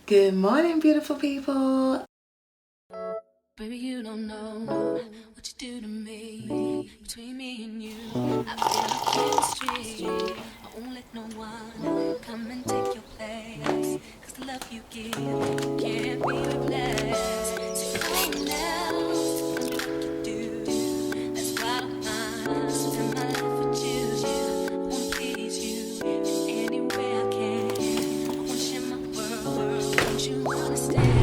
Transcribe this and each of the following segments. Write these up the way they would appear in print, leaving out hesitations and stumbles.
Good morning, beautiful people. Baby, you don't know what you do to me. Between me and you, I've been a chemistry. I won't let no one come and take your place. Cause the love you give can't be replaced. So come now, do what you do. That's why I'm mine. Spend my life with you. I wanna please you in any way I can. I wanna share my world. Don't you understand?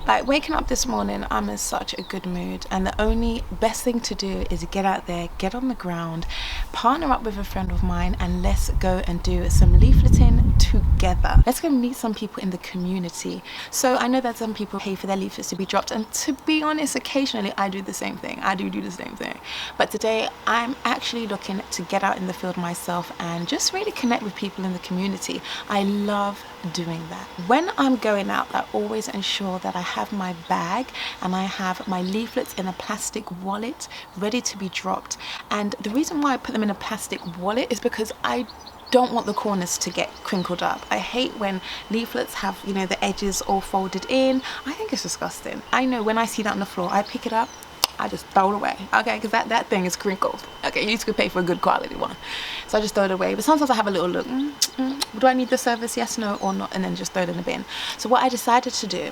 Like, waking up this morning, I'm in such a good mood, and the only best thing to do is get out there, get on the ground, partner up with a friend of mine, and let's go and do some leafleting together. Let's go meet some people in the community. So I know that some people pay for their leaflets to be dropped, and to be honest, occasionally I do the same thing. I do the same thing. But today I'm actually looking to get out in the field myself and just really connect with people in the community. I love doing that. When I'm going out, I always ensure that I have my bag and I have my leaflets in a plastic wallet ready to be dropped. And the reason why I put them in a plastic wallet is because I don't want the corners to get crinkled up. I hate when leaflets have, you know, the edges all folded in. I think it's disgusting. I know when I see that on the floor, I pick it up, I just throw it away, okay, because that thing is crinkled. Okay, you used to pay for a good quality one, so I just throw it away. But sometimes I have a little look, do I need the service, yes, no, or not, and then just throw it in the bin. So what I decided to do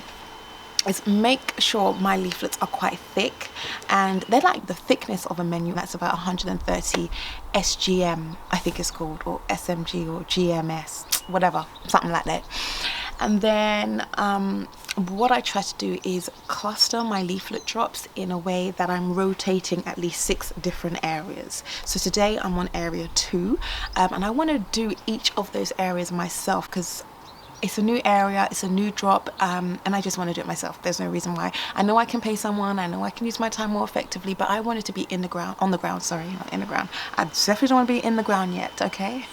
is make sure my leaflets are quite thick, and they're like the thickness of a menu. That's about 130 SGM, I think it's called, or SMG, or GMS, whatever, something like that. And then what I try to do is cluster my leaflet drops in a way that I'm rotating at least 6 different areas. So today I'm on area 2, and I want to do each of those areas myself because it's a new area, it's a new drop, and I just want to do it myself. There's no reason why. I know I can pay someone, I know I can use my time more effectively, but I want it to be on the ground, not in the ground. I definitely don't want to be in the ground yet, okay?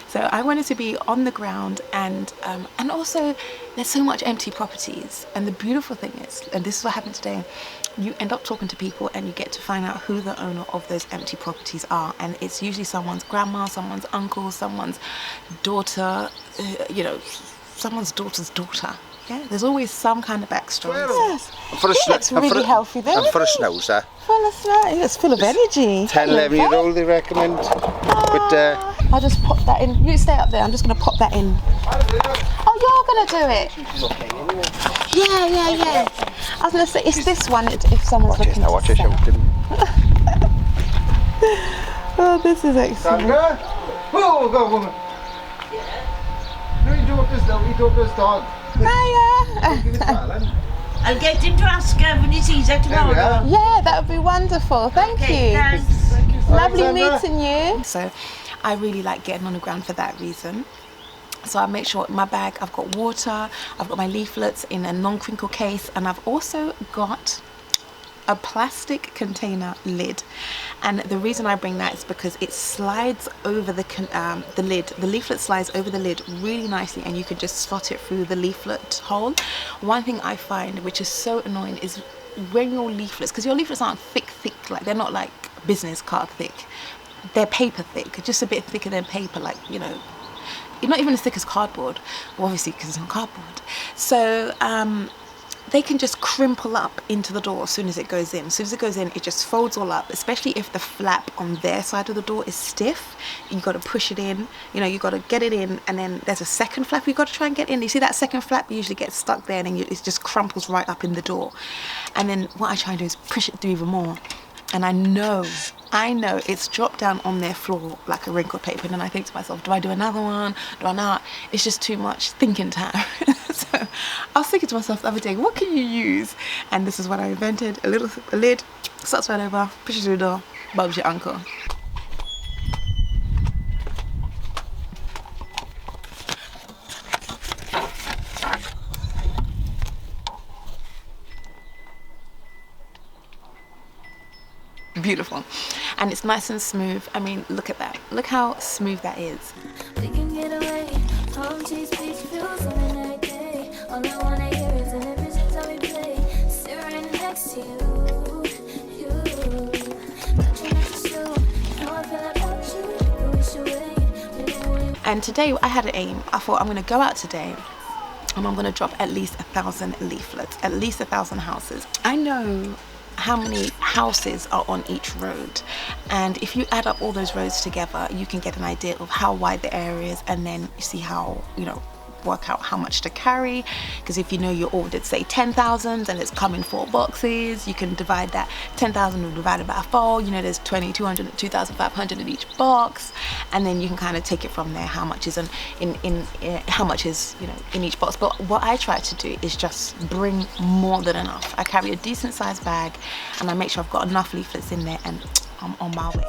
So I want it to be on the ground, and also there's so much empty properties. And the beautiful thing is, and this is what happened today, you end up talking to people and you get to find out who the owner of those empty properties are. And it's usually someone's grandma, someone's uncle, someone's daughter, someone's daughter's daughter. Yeah, there's always some kind of backstory. Yes. It's really healthy then. And for a snoozer. Full of snow. It's full of energy. 10, 11-year-old they recommend. But I'll just pop that in. You stay up there. I'm just going to pop that in. Oh, you're going to do it? Yeah. I was going to say, it's this one if someone's looking to watch it shouting. Oh, this is excellent. Sandra? Oh, go, woman. No, you do up this dog. You do up this dog. Hiya. I'll get him to ask her when he sees her tomorrow. Yeah, that would be wonderful. Thank you. Thanks. Lovely meeting you. So I really like getting on the ground for that reason. So I make sure in my bag I've got water, I've got my leaflets in a non-crinkle case, and I've also got a plastic container lid. And the reason I bring that is because it slides over the lid. The leaflet slides over the lid really nicely, and you can just slot it through the leaflet hole. One thing I find which is so annoying is when your leaflets, because your leaflets aren't thick, like they're not like business card thick, they're paper thick, just a bit thicker than paper, like, you know, not even as thick as cardboard, obviously because it's on cardboard. So they can just crimple up into the door as soon as it goes in. As soon as it goes in, it just folds all up, especially if the flap on their side of the door is stiff. You got to push it in, you know, you got to get it in, and then there's a second flap you got to try and get in. You see that second flap usually gets stuck there, and then it just crumples right up in the door. And then what I try and do is push it through even more. And I know it's dropped down on their floor like a wrinkled paper, and then I think to myself, do I do another one? Do I not? It's just too much thinking time. So I was thinking to myself the other day, what can you use? And this is what I invented: a lid, sluts right over, pushes through the door, Bob's your uncle. Beautiful, and it's nice and smooth. I mean, look at that, look how smooth that is. We can get away. Home cheese, beach views, and every day. All I wanna hear is the visions that we play. Sit right next to you. And today I had an aim. I thought I'm going to go out today and I'm going to drop at least 1,000 leaflets, at least 1,000 houses. I know how many houses are on each road, and if you add up all those roads together, you can get an idea of how wide the area is, and then see how, work out how much to carry. Because if you know you ordered, say, 10,000 and it's come in 4 boxes, you can divide that 10,000 divided by 4. There's 20, 200, 2,500 in each box, and then you can kind of take it from there. How much is how much is in each box? But what I try to do is just bring more than enough. I carry a decent sized bag, and I make sure I've got enough leaflets in there, and I'm on my way.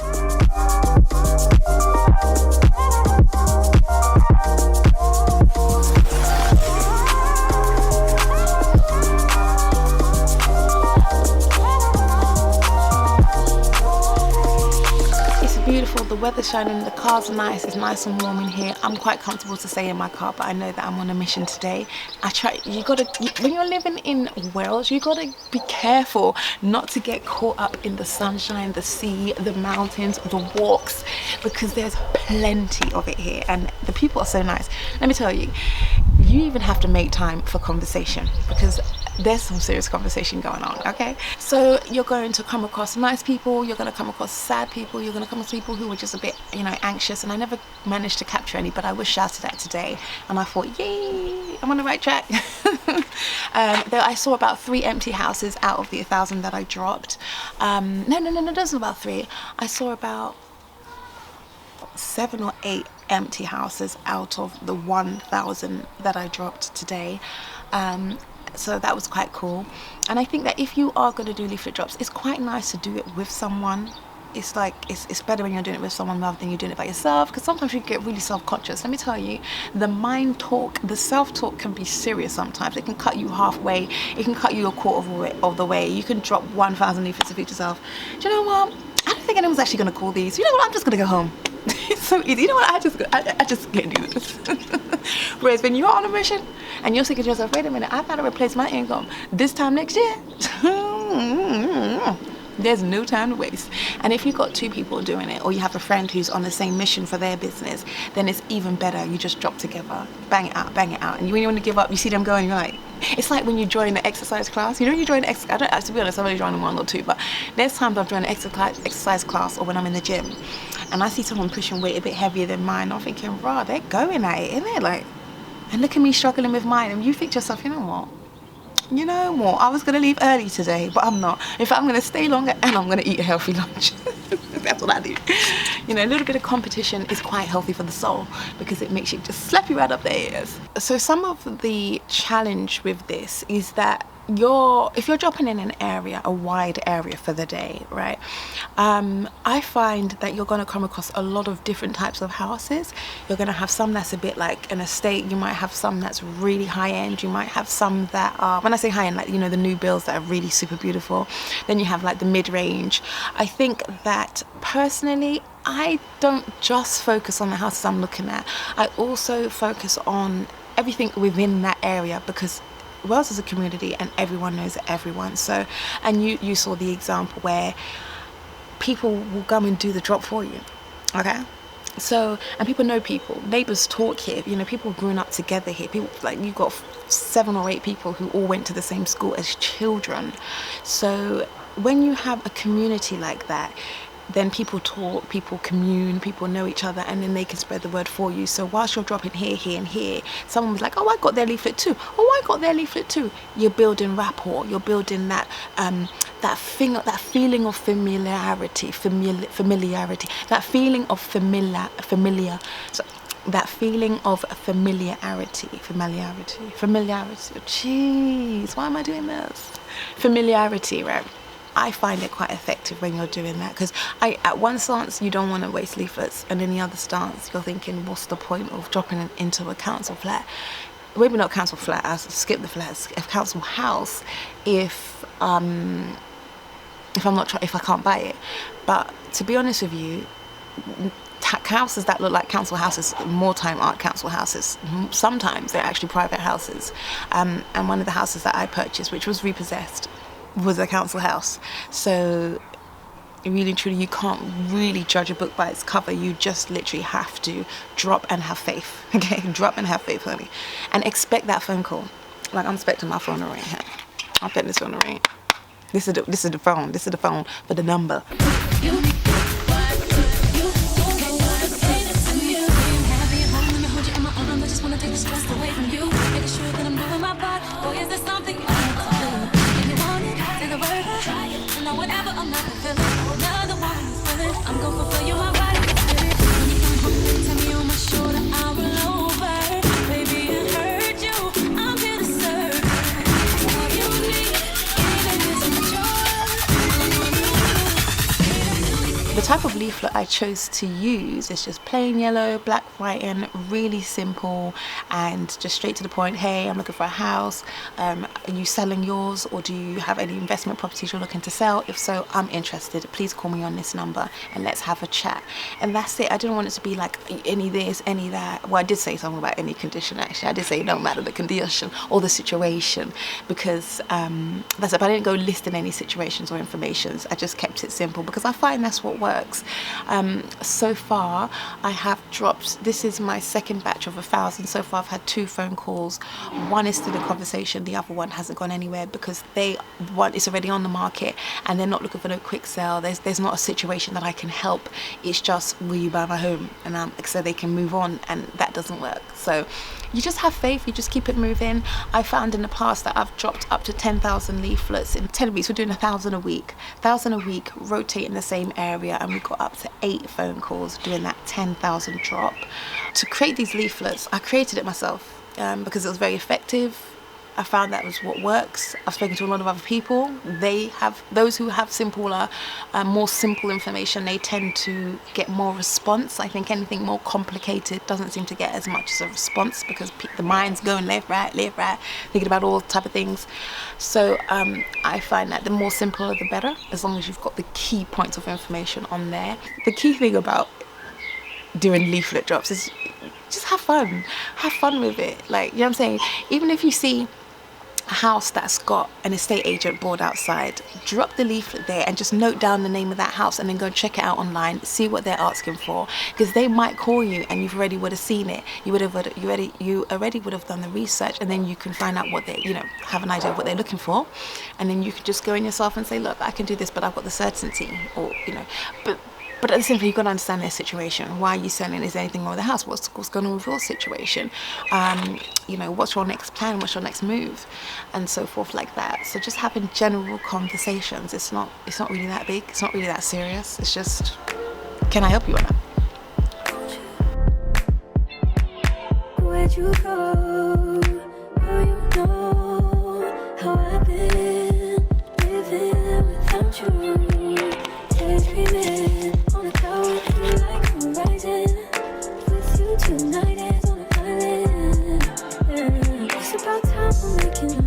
Beautiful, the weather's shining, the car's nice, it's nice and warm in here. I'm quite comfortable to stay in my car, but I know that I'm on a mission today. When you're living in Wales, you gotta be careful not to get caught up in the sunshine, the sea, the mountains, the walks, because there's plenty of it here, and the people are so nice. Let me tell you, you even have to make time for conversation, because there's some serious conversation going on, okay? So you're going to come across nice people, you're going to come across sad people, you're going to come across people who were just a bit, anxious, and I never managed to capture any, but I was shouted at today, and I thought, yay, I'm on the right track. I saw about 3 empty houses out of the 1,000 that I dropped. No, it wasn't about 3. I saw about 7 or 8 empty houses out of the 1,000 that I dropped today. So that was quite cool. And I think that if you are going to do leaflet drops, it's quite nice to do it with someone. It's like it's better when you're doing it with someone rather than you're doing it by yourself, because sometimes you get really self-conscious. Let me tell you, the mind talk, the self-talk can be serious sometimes. It can cut you halfway, it can cut you a quarter of the way. You can drop 1,000 leaflets and think to yourself, do you know what, I don't think anyone's actually going to call these. You know what, I'm just going to go home. It's so easy. You know what, I just can't do this. Whereas when you're on a mission and you're thinking to yourself, wait a minute, I've got to replace my income this time next year. There's no time to waste. And if you've got 2 people doing it, or you have a friend who's on the same mission for their business, then it's even better. You just drop together, bang it out. And when you want to give up, you see them going, you're like, it's like when you join the exercise class. You join the exercise, I don't, to be honest, I've only joined 1 or 2, but there's times I've joined an exercise class, or when I'm in the gym, and I see someone pushing weight a bit heavier than mine, I'm thinking, rah, they're going at it, isn't it? And look at me struggling with mine, and you think to yourself, you know what, I was going to leave early today, but I'm not. In fact, I'm going to stay longer, and I'm going to eat a healthy lunch. That's what I do. A little bit of competition is quite healthy for the soul, because it makes you just slap you right up the ears. So some of the challenge with this is that if you're dropping in an area, a wide area for the day, right? I find that you're going to come across a lot of different types of houses. You're going to have some that's a bit like an estate. You might have some that's really high end. You might have some that are, when I say high end, like, the new builds that are really super beautiful. Then you have like the mid-range. I think that personally, I don't just focus on the houses I'm looking at. I also focus on everything within that area, because Wales is a community and everyone knows everyone. So, and you saw the example where people will come and do the drop for you, okay? So, and people know people, neighbours talk here, people have grown up together here. People, like, you've got 7 or 8 people who all went to the same school as children. So when you have a community like that, then people talk, people commune, people know each other, and then they can spread the word for you. So whilst you're dropping here, here, and here, someone was like, oh, I got their leaflet too. Oh, I got their leaflet too. You're building rapport. You're building that feeling of familiarity. That feeling of familiarity. Jeez, why am I doing this? Familiarity, right? I find it quite effective when you're doing that, because at one stance you don't want to waste leaflets, and in the other stance you're thinking, what's the point of dropping it into a council flat? Maybe not council flat, I'll skip the flats, a council house, if I can't buy it. But to be honest with you, houses that look like council houses more time aren't council houses. Sometimes they're actually private houses, and one of the houses that I purchased, which was repossessed, was a council house. So Really and truly, you can't really judge a book by its cover. You just literally have to drop and have faith. Okay, drop and have faith, honey, and expect that phone call. Like, I'm expecting my phone to ring here. I bet this phone to ring. This is the phone. This is the phone for the number. The type of leaflet I chose to use is just plain yellow, black writing, really simple and just straight to the point. Hey, I'm looking for a house. Are you selling yours, or do you have any investment properties you're looking to sell? If so, I'm interested. Please call me on this number and let's have a chat. And that's it. I didn't want it to be like any this, any that. Well, I did say something about any condition, actually. I did say no matter the condition or the situation, because that's it. But I didn't go listing any situations or informations. I just kept it simple because I find that's what works. So far I have dropped, this is my second batch of 1,000. So far I've had 2 phone calls. One is still a conversation, the other one hasn't gone anywhere because one is already on the market and they're not looking for no quick sale. There's not a situation that I can help. It's just, will you buy my home? And so they can move on, and that doesn't work. So you just have faith, you just keep it moving. I found in the past that I've dropped up to 10,000 leaflets in 10 weeks. We're doing 1,000 a week, rotate in the same area, and we got up to 8 phone calls doing that 10,000 drop. To create these leaflets, I created it myself because it was very effective. I found that was what works. I've spoken to a lot of other people. Those who have more simple information, they tend to get more response. I think anything more complicated doesn't seem to get as much as a response because the mind's going left, right, thinking about all type of things. So I find that the more simpler, the better, as long as you've got the key points of information on there. The key thing about doing leaflet drops is just have fun with it. Like, you know what I'm saying? Even if you see a house that's got an estate agent board outside, drop the leaflet there and just note down the name of that house and then go and check it out online, see what they're asking for, because they might call you and you already would have seen it. You already would have done the research, and then you can find out what they, have an idea of what they're looking for, and then you can just go in yourself and say, look, I can do this, but I've got the certainty, or But at the same time, you've got to understand their situation. Why are you selling? Is there anything wrong with the house? What's going on with your situation? What's your next plan? What's your next move? And so forth like that. So just having general conversations. It's not really that big. It's not really that serious. It's just, can I help you or not? Where'd you go? Oh, you know how I've been living without you. Daydreaming on a tower, feel like I'm rising. With you tonight is on an island. Yeah. It's about time I'm waking up.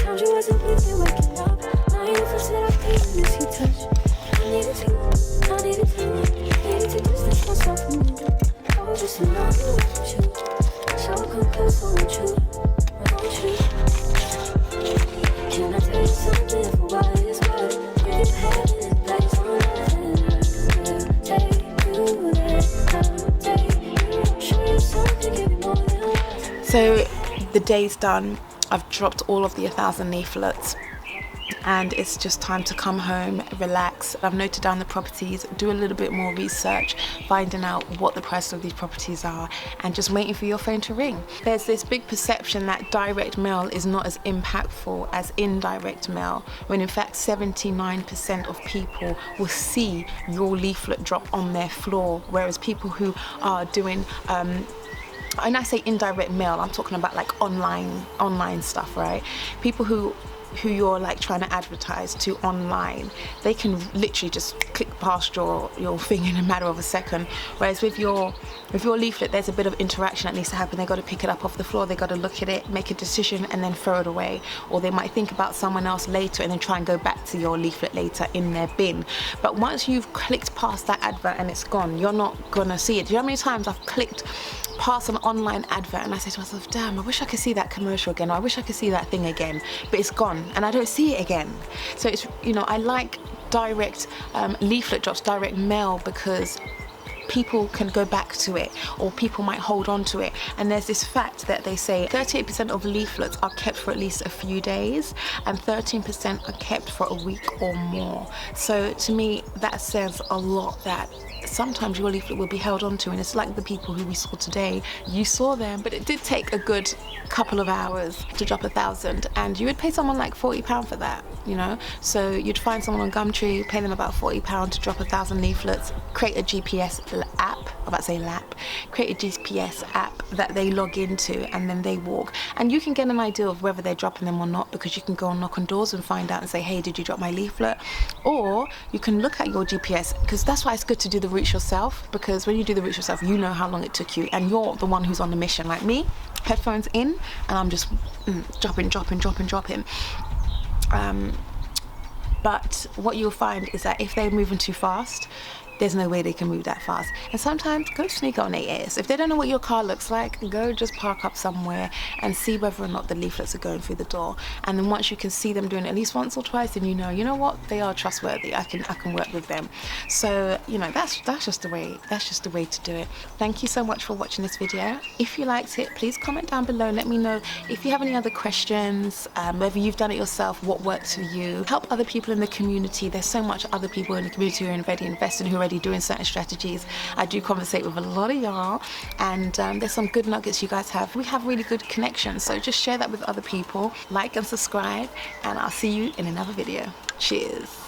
Found you wasn't with you waking up. Now you first that I feel miss your touch. I needed to distance myself from you. I was just in love with you. So come close, I want you. Can I tell you something for what it's worth? We've had it in place on earth. Take you there, show you something, give you more than worth. So the day's done. I've dropped all of the 1,000 leaflets. And it's just time to come home, relax. I've noted down the properties, do a little bit more research, finding out what the price of these properties are, and just waiting for your phone to ring. There's this big perception that direct mail is not as impactful as indirect mail, when in fact 79% of people will see your leaflet drop on their floor, whereas people who are doing and I say indirect mail, I'm talking about like online stuff, right? People who you're like trying to advertise to online, they can literally just click past your thing in a matter of a second. Whereas with your leaflet, there's a bit of interaction that needs to happen. They got to pick it up off the floor, they got to look at it, make a decision, and then throw it away. Or they might think about someone else later and then try and go back to your leaflet later in their bin. But once you've clicked past that advert and it's gone, you're not gonna see it. Do you know how many times I've clicked past an online advert and I say to myself, damn, I wish I could see that commercial again, or I wish I could see that thing again, but it's gone and I don't see it again. So it's, I like direct leaflet drops, direct mail, because people can go back to it, or people might hold on to it. And there's this fact that they say 38% of leaflets are kept for at least a few days, and 13% are kept for a week or more. So to me, that says a lot, that sometimes your leaflet will be held on to, and it's like the people who we saw today. You saw them, but it did take a good couple of hours to drop 1,000, and you would pay someone like £40 for that, you know. So you'd find someone on Gumtree, pay them about £40 to drop 1,000 leaflets, create a GPS app, I'm about to say lap, create a GPS app that they log into, and then they walk. And you can get an idea of whether they're dropping them or not, because you can go and knock on doors and find out and say, hey, did you drop my leaflet? Or you can look at your GPS, because that's why it's good to do the routes yourself, because when you do the routes yourself, you know how long it took you, and you're the one who's on the mission. Like me, headphones in, and I'm just dropping. But what you'll find is that if they're moving too fast, there's no way they can move that fast. And sometimes go sneak on their ears. If they don't know what your car looks like, go just park up somewhere and see whether or not the leaflets are going through the door. And then once you can see them doing it at least once or twice, then you know what, they are trustworthy. I can work with them. So, you know, that's just the way to do it. Thank you so much for watching this video. If you liked it, please comment down below. Let me know if you have any other questions, whether you've done it yourself, what works for you. Help other people in the community. There's so much other people in the community who are already invested, who are doing certain strategies. I do conversate with a lot of y'all, and there's some good nuggets you guys have. We have really good connections, so just share that with other people. Like and subscribe, and I'll see you in another video. Cheers.